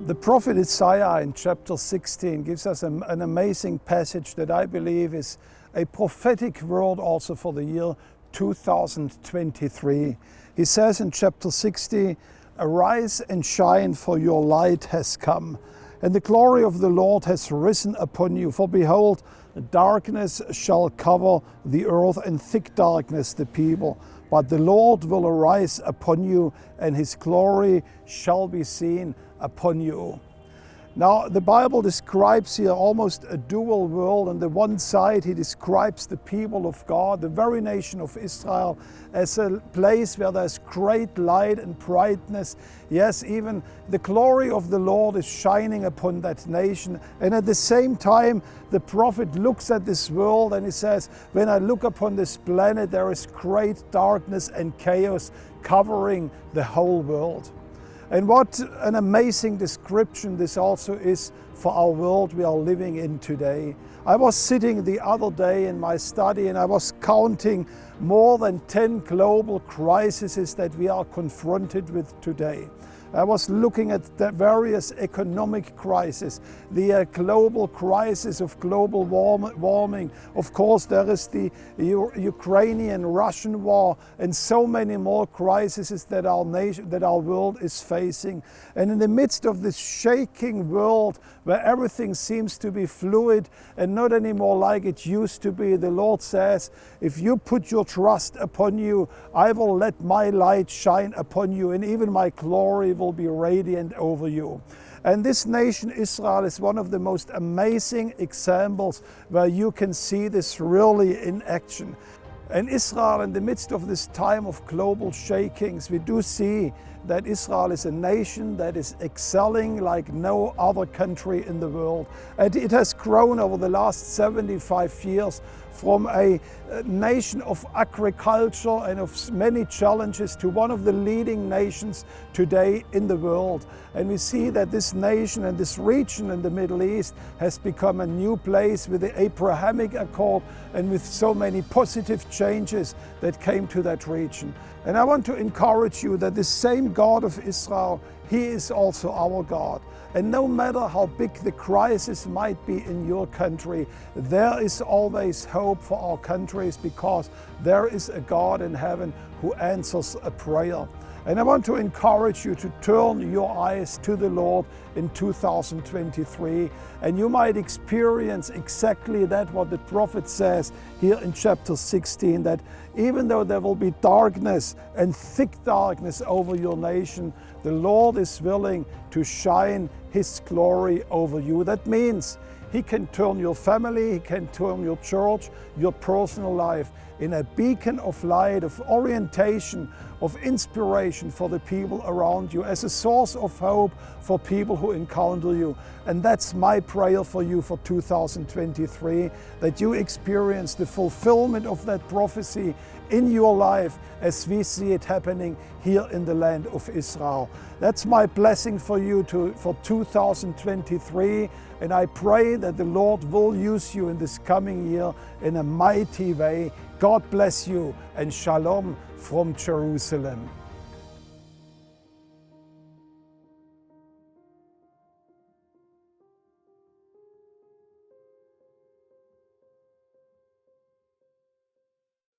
The prophet Isaiah in chapter 16 gives us an amazing passage that I believe is a prophetic word also for the year 2023. He says in chapter 60, "Arise and shine, for your light has come, and the glory of the Lord has risen upon you. For behold, darkness shall cover the earth, and thick darkness the people. But the Lord will arise upon you, and his glory shall be seen upon you." Now, the Bible describes here almost a dual world. On the one side, he describes the people of God, the very nation of Israel, as a place where there's great light and brightness. Yes, even the glory of the Lord is shining upon that nation. And at the same time, the prophet looks at this world and he says, when I look upon this planet, there is great darkness and chaos covering the whole world. And what an amazing description this also is for our world we are living in today. I was sitting the other day in my study and I was counting more than 10 global crises that we are confronted with today. I was looking at the various economic crises, the global crisis of global warming. Of course, there is the Ukrainian-Russian war and so many more crises that our world is facing. And in the midst of this shaking world where everything seems to be fluid and not anymore like it used to be, the Lord says, if you put your trust upon you, I will let my light shine upon you, and even my glory will be radiant over you. And this nation Israel is one of the most amazing examples where you can see this really in action. And Israel, in the midst of this time of global shakings, we do see that Israel is a nation that is excelling like no other country in the world. And it has grown over the last 75 years from a nation of agriculture and of many challenges to one of the leading nations today in the world. And we see that this nation and this region in the Middle East has become a new place with the Abrahamic Accord and with so many positive changes that came to that region. And I want to encourage you that the same God of Israel, he is also our God. And no matter how big the crisis might be in your country, there is always hope for our countries, because there is a God in heaven who answers a prayer. And I want to encourage you to turn your eyes to the Lord in 2023, and you might experience exactly that what the prophet says here in chapter 16, that even though there will be darkness and thick darkness over your nation, the Lord is willing to shine his glory over you. That means he can turn your family, he can turn your church, your personal life in a beacon of light, of orientation, of inspiration for the people around you, as a source of hope for people who encounter you. And that's my prayer for you for 2023, that you experience the fulfillment of that prophecy in your life as we see it happening here in the land of Israel. That's my blessing for you for 2023, and I pray that the Lord will use you in this coming year in a mighty way. God bless you, and shalom from Jerusalem.